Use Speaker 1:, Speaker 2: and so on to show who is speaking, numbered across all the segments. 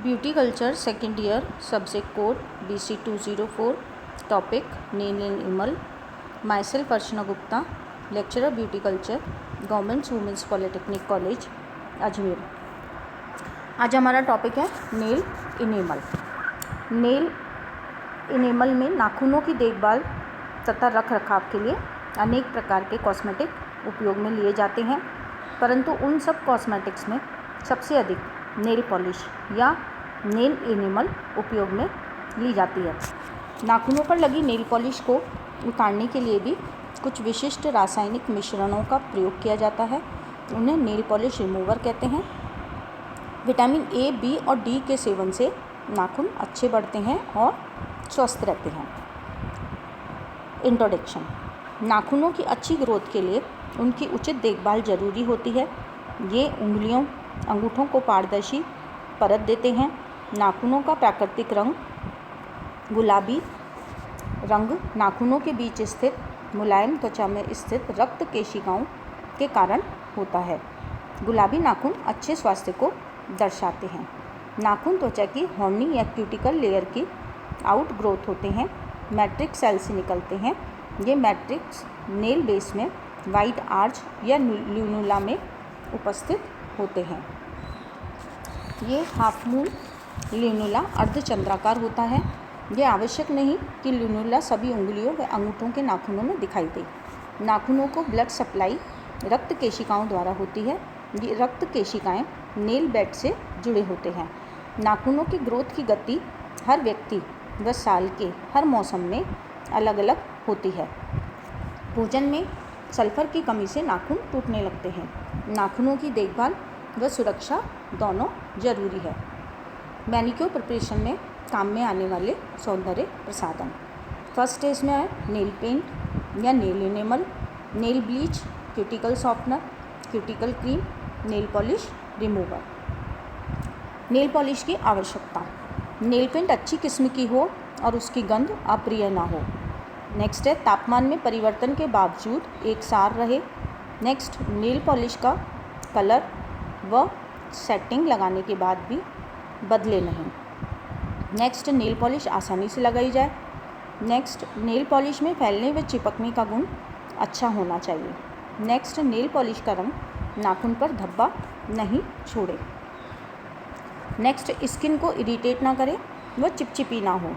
Speaker 1: Beauty culture second year subject code BC 204 topic nail and email. My self Archana Gupta, lecturer beauty culture, government women's polytechnic college Ajmer. आज हमारा topic है nail enamel. Nail enamel में नाखूनों की देखभाल तथा रख रखाव के लिए अनेक प्रकार के कॉस्मेटिक उपयोग में लिए जाते हैं, परंतु उन सब कॉस्मेटिक्स में सबसे अधिक नेल पॉलिश या नेल इनेमल उपयोग में ली जाती है। नाखूनों पर लगी नेल पॉलिश को उतारने के लिए भी कुछ विशिष्ट रासायनिक मिश्रणों का प्रयोग किया जाता है। उन्हें नेल पॉलिश रिमूवर कहते हैं। विटामिन A, B और D के सेवन से नाखून अच्छे बढ़ते हैं और स्वस्थ रहते हैं। इंट्रोडक्शन। नाखूनों की अच्छी ग्रोथ के लिए उनकी उचित देखभाल जरूरी होती है। ये उंगलियों, अंगूठों को पारदर्शी परत देते हैं। नाखूनों का प्राकृतिक रंग गुलाबी रंग नाखूनों के बीच स्थित मुलायम त्वचा में स्थित रक्त केशिकाओं के कारण होता है। गुलाबी नाखून अच्छे स्वास्थ्य को दर्शाते हैं। नाखून त्वचा की हॉर्नी या क्यूटिकल लेयर की आउट ग्रोथ होते हैं। मैट्रिक्स सेल से निकलते हैं। ये मैट्रिक्स नेल बेस में वाइड आर्च या ल्यूनुला में उपस्थित होते हैं। ये हाफ मून ल्यूनुला अर्धचंद्राकार होता है। ये आवश्यक नहीं कि ल्यूनुला सभी उंगलियों व अंगूठों के नाखूनों में दिखाई दे। नाखूनों को ब्लड सप्लाई रक्त केशिकाओं द्वारा होती है। ये रक्त केशिकाएं नेल बेड से जुड़े होते हैं। नाखूनों की ग्रोथ की गति हर व्यक्ति व साल के हर मौसम में अलग अलग होती है। भोजन में सल्फर की कमी से नाखून टूटने लगते हैं। नाखूनों की देखभाल व सुरक्षा दोनों जरूरी है। मैनिक्योर प्रिपरेशन में काम में आने वाले सौंदर्य प्रसाधन। फर्स्ट स्टेज में है नेल पेंट या nail enamel, nail bleach, cuticle softener, cuticle cream, nail polish remover. Nail polish की आवश्यकता। नेल पेंट अच्छी किस्म की हो और उसकी गंध अप्रिय ना हो। नेक्स्ट है तापमान में परिवर्तन के बावजूद एक सार रहे। नेक्स्ट नेल पॉलिश का कलर व सेटिंग लगाने के बाद भी बदले नहीं। नेक्स्ट नेल पॉलिश आसानी से लगाई जाए। नेक्स्ट नेल पॉलिश में फैलने व चिपकने का गुण अच्छा होना चाहिए। नेक्स्ट नेल पॉलिश का रंग नाखून पर धब्बा नहीं छोड़े। नेक्स्ट स्किन को इरिटेट ना करे व चिपचिपी ना हो।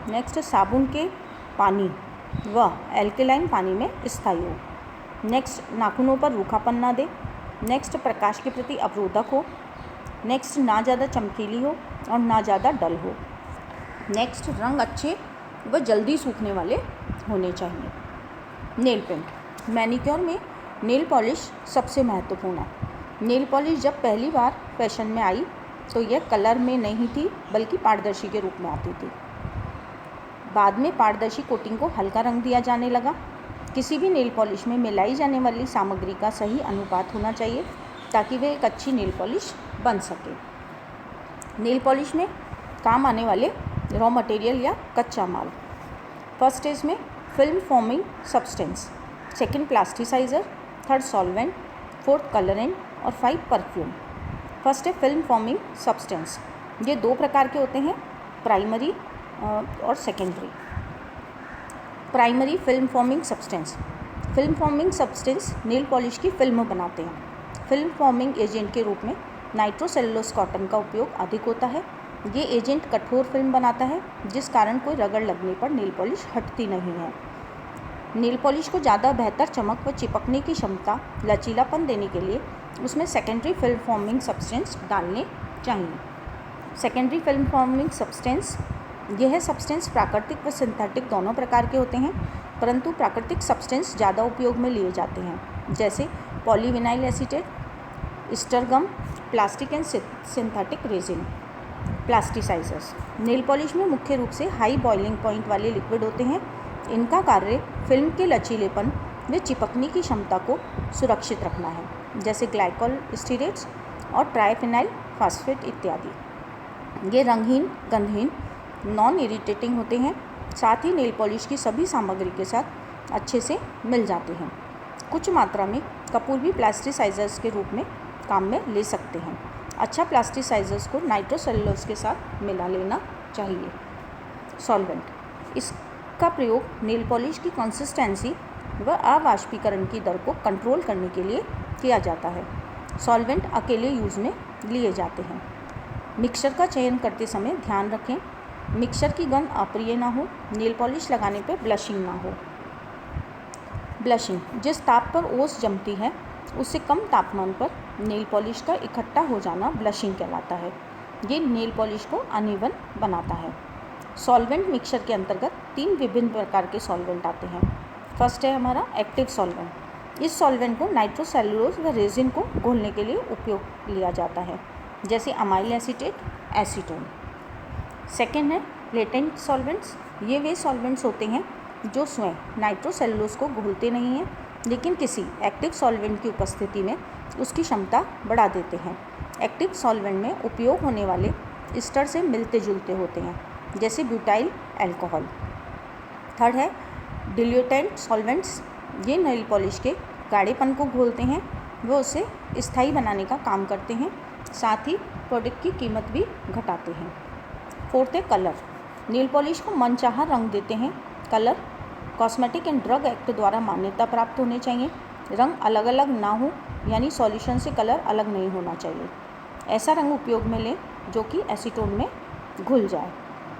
Speaker 1: नेक्स्ट साबुन के पानी व एल्कलाइन पानी में स्थायी हो। नेक्स्ट नाखूनों पर रूखापन ना दे। नेक्स्ट प्रकाश के प्रति अवरोधक हो। नेक्स्ट ना ज़्यादा चमकीली हो और ना ज़्यादा डल हो। नेक्स्ट रंग अच्छे व जल्दी सूखने वाले होने चाहिए। Nail paint. मैनिक्योर में नेल पॉलिश सबसे महत्वपूर्ण है। नेल पॉलिश जब पहली बार फैशन में आई तो यह कलर में नहीं थी बल्कि पारदर्शी के रूप में आती थी। बाद में पारदर्शी कोटिंग को हल्का रंग दिया जाने लगा। किसी भी नेल पॉलिश में मिलाई जाने वाली सामग्री का सही अनुपात होना चाहिए ताकि वह एक अच्छी नेल पॉलिश बन सके। नेल पॉलिश में काम आने वाले रॉ मटेरियल या कच्चा माल। फर्स्ट स्टेज में film forming substance, second plasticiser, third solvent, fourth colourant और 5 परफ्यूम। फर्स्ट है फिल्म फॉर्मिंग सब्सटेंस। ये 2 प्रकार के होते हैं, प्राइमरी और secondary. Primary film forming substance. Film forming substance nail polish की फिल्म बनाते हैं। फिल्म फॉर्मिंग एजेंट के रूप में नाइट्रोसेलुलोज कॉटन का उपयोग अधिक होता है। ये एजेंट कठोर फिल्म बनाता है जिस कारण कोई रगड़ लगने पर नेल पॉलिश हटती नहीं है। नेल पॉलिश को ज़्यादा बेहतर चमक व चिपकने की क्षमता, लचीलापन देने के लिए उसमें सेकेंडरी फिल्म फॉर्मिंग सब्सटेंस डालने चाहिए। सेकेंडरी फिल्म फॉर्मिंग सब्सटेंस यह सब्सटेंस प्राकृतिक व सिंथेटिक दोनों प्रकार के होते हैं, परंतु प्राकृतिक सब्सटेंस ज़्यादा उपयोग में लिए जाते हैं, जैसे polyvinyl acetate, ester gum, plastic and synthetic resin. Plasticizers. Nail polish में मुख्य रूप से हाई बॉइलिंग पॉइंट वाले लिक्विड होते हैं। इनका कार्य फिल्म के लचीलेपन व चिपकने की क्षमता को सुरक्षित रखना है, जैसे ग्लाइकोल स्टीरेट्स और ट्राइफिनाइल फास्फेट इत्यादि। ये रंगहीन, गंधहीन, नॉन इरिटेटिंग होते हैं। साथ ही नेल पॉलिश की सभी सामग्री के साथ अच्छे से मिल जाते हैं। कुछ मात्रा में कपूर भी प्लास्टिसाइजर्स के रूप में काम में ले सकते हैं। अच्छा प्लास्टिसाइजर्स को नाइट्रोसेलुलोज के साथ मिला लेना चाहिए। सॉल्वेंट, इसका प्रयोग नेल पॉलिश की कंसिस्टेंसी व अवाष्पीकरण की दर को कंट्रोल करने के लिए किया जाता है। सॉल्वेंट अकेले यूज़ में लिए जाते हैं। मिक्सचर का चयन करते समय ध्यान रखें मिक्सचर की गंध अप्रिय ना हो, नेल पॉलिश लगाने पर ब्लशिंग ना हो। ब्लशिंग, जिस ताप पर ओस जमती है उससे कम तापमान पर नेल पॉलिश का इकट्ठा हो जाना ब्लशिंग कहलाता है। ये नेल पॉलिश को अनइवन बनाता है। सॉल्वेंट मिक्सचर के अंतर्गत 3 विभिन्न प्रकार के सॉल्वेंट आते हैं। फर्स्ट है हमारा एक्टिव सॉल्वेंट। इस सॉल्वेंट को नाइट्रोसेलुलोज व रेजिन को घोलने के लिए उपयोग लिया जाता है, जैसे अमाइल एसीटेट, एसीटोन। सेकेंड है लेटेंट सॉल्वेंट्स। ये वे सॉल्वेंट्स होते हैं जो स्वयं नाइट्रोसेलुलोज को घोलते नहीं हैं, लेकिन किसी एक्टिव सॉल्वेंट की उपस्थिति में उसकी क्षमता बढ़ा देते हैं। एक्टिव सॉल्वेंट में उपयोग होने वाले एस्टर से मिलते जुलते होते हैं, जैसे ब्यूटाइल अल्कोहल। थर्ड है डिल्यूटेंट सॉल्वेंट्स। ये नेल पॉलिश के गाढ़ेपन को घोलते हैं, वो उसे स्थायी बनाने का काम करते हैं, साथ ही प्रोडक्ट की कीमत भी घटाते हैं। फोर्थ है कलर। नेल पॉलिश को मनचाहा रंग देते हैं। Colour cosmetic and drug act द्वारा मान्यता प्राप्त होने चाहिए। रंग अलग अलग ना हो, यानी सॉल्यूशन से कलर अलग नहीं होना चाहिए। ऐसा रंग उपयोग में लें जो कि एसीटोन में घुल जाए।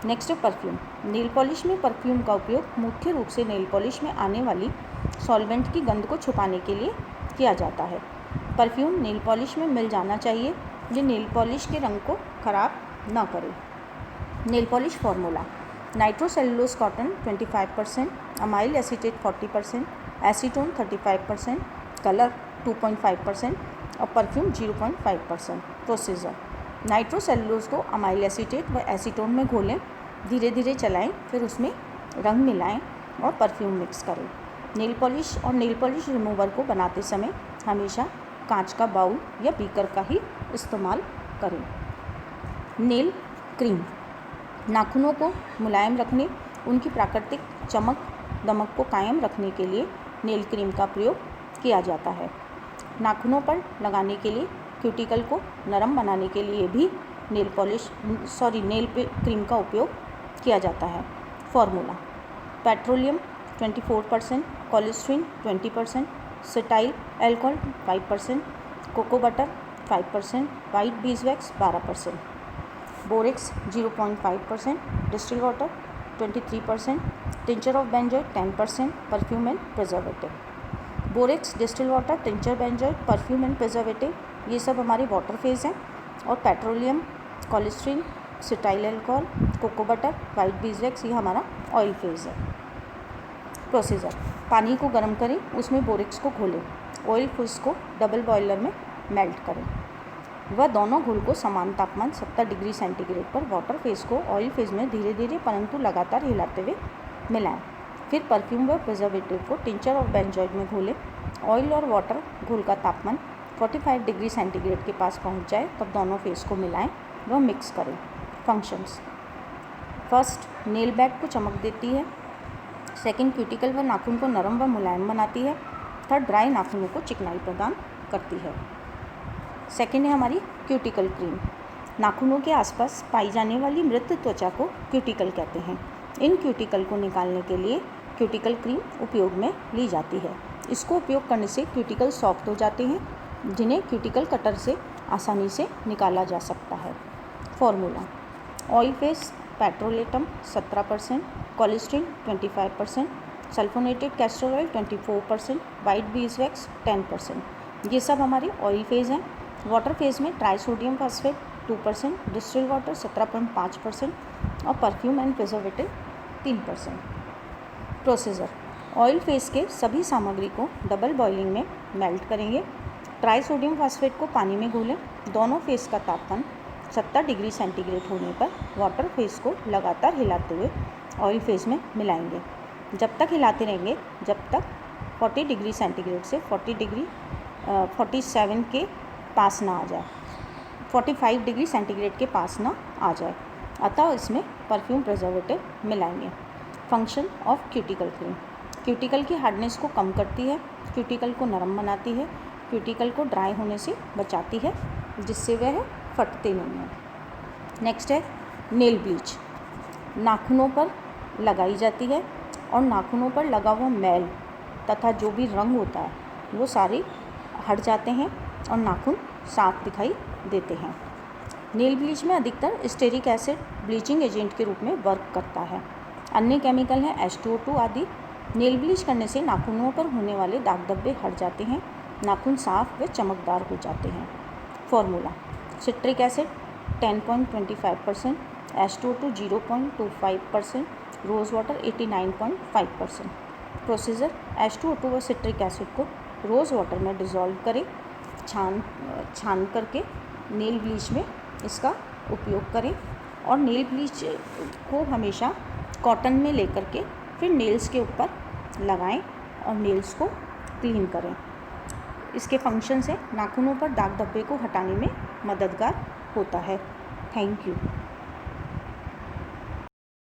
Speaker 1: नेक्स्ट है परफ्यूम। नेल पॉलिश में परफ्यूम का उपयोग मुख्य रूप से नेल पॉलिश में आने वाली सॉल्वेंट की गंध को छुपाने के लिए किया जाता है। परफ्यूम नेल पॉलिश में मिल जाना चाहिए, ये नेल पॉलिश के रंग को खराब ना करे। Nail polish formula: nitrocellulose cotton 25%, amyl acetate 40%, acetone 35%, colour 2.5% और परफ्यूम 0.5%। प्रोसीजर: नाइट्रोसेलुलोज को अमाइल एसीटेट व एसीटोन में घोलें, धीरे धीरे चलाएं, फिर उसमें रंग मिलाएं और परफ्यूम मिक्स करें। नेल पॉलिश और नेल पॉलिश रिमूवर को बनाते समय हमेशा कांच का बाउल या बीकर का ही इस्तेमाल करें। नेल क्रीम: नाखूनों को मुलायम रखने, उनकी प्राकृतिक चमक दमक को कायम रखने के लिए नेल क्रीम का प्रयोग किया जाता है। नाखूनों पर लगाने के लिए क्यूटिकल को नरम बनाने के लिए भी नेल क्रीम का उपयोग किया जाता है। Formula: petroleum 24%, cholesterin 20%, cetyl alcohol 5%, cocoa butter 5%, white beeswax 12%, borax 0.5%, distil water 23%, tincture of benzoin 10%, perfume and preservative. Borax, distil water, tincture benzoin, perfume and preservative, ये सब हमारे वाटर फेज हैं। और petroleum, cholesterin, cetyl alcohol, cocoa butter, white beeswax, ये हमारा oil phase है। Procedure: पानी को गर्म करें, उसमें बोरेक्स को घोलें, ऑयल फेज को डबल बॉयलर में मेल्ट करें, वह दोनों घोल को समान तापमान 70 डिग्री सेंटीग्रेड पर वाटर फेज को ऑयल फेज में धीरे धीरे परंतु लगातार हिलाते हुए मिलाएं। फिर परफ्यूम व प्रिजर्वेटिव को टिंचर और बेंजोइट में घोलें। ऑयल और वाटर घोल का तापमान 45 डिग्री सेंटीग्रेड के पास पहुंच जाए तब दोनों फेज को मिलाएं व मिक्स करें। फंक्शंस: फर्स्ट, नेल बेड को चमक देती है। सेकंड, क्यूटिकल व नाखून को नरम व मुलायम बनाती है। थर्ड, ड्राई नाखूनों को चिकनाई प्रदान करती है। सेकेंड है हमारी क्यूटिकल क्रीम। नाखूनों के आसपास पाई जाने वाली मृत त्वचा को क्यूटिकल कहते हैं। इन क्यूटिकल को निकालने के लिए क्यूटिकल क्रीम उपयोग में ली जाती है। इसको उपयोग करने से क्यूटिकल सॉफ्ट हो जाते हैं, जिन्हें क्यूटिकल कटर से आसानी से निकाला जा सकता है। Formula: oil phase petrolatum 17%, cholesterin 25%, sulphonated castor oil 24%, white beeswax 10%। ये सब हमारे ऑयल फेज हैं। वाटर फेज में ट्राइसोडियम फॉस्फेट 2%, डिस्टिल वाटर 17.5% और perfume and preservative 3%। Procedure: oil phase के सभी सामग्री को डबल बॉइलिंग में मेल्ट करेंगे। ट्राइसोडियम फॉस्फेट को पानी में घोलें। दोनों फेज का तापमान 70 डिग्री सेंटीग्रेड होने पर वाटर फेज को लगातार हिलाते हुए ऑयल फेज में मिलाएंगे। जब तक हिलाते रहेंगे जब तक 40 डिग्री सेंटीग्रेड से 47 के पास ना आ जाए, 45 डिग्री सेंटीग्रेड के पास ना आ जाए, अतः इसमें परफ्यूम प्रिजर्वेटिव मिलाएंगे। Function of cuticle cream: cuticle की हार्डनेस को कम करती है, क्यूटिकल को नरम बनाती है, क्यूटिकल को ड्राई होने से बचाती है, जिससे वह फटते नहीं हैं। नेक्स्ट है नेल ब्लीच। नाखूनों पर लगाई जाती है और नाखूनों पर लगा हुआ मैल तथा जो भी रंग होता है वो सारे हट जाते हैं और नाखून साफ दिखाई देते हैं। नेल ब्लीच में अधिकतर स्टेरिक एसिड ब्लीचिंग एजेंट के रूप में वर्क करता है। अन्य केमिकल हैं H2O2 आदि। नेल ब्लीच करने से नाखूनों पर होने वाले दाग धब्बे हट जाते हैं, नाखून साफ व चमकदार हो जाते हैं। Formula: citric acid 10.25%, H2O2 0.25%, rose water 89.5%। Procedure: H2O2 व सिट्रिक एसिड को रोज़ वाटर में डिज़ोल्व करें, छान करके नेल ब्लीच में इसका उपयोग करें और नेल ब्लीच को हमेशा कॉटन में लेकर के फिर नेल्स के ऊपर लगाएं और नेल्स को क्लीन करें। इसके फंक्शन से नाखूनों पर दाग धब्बे को हटाने में मददगार होता है। Thank you.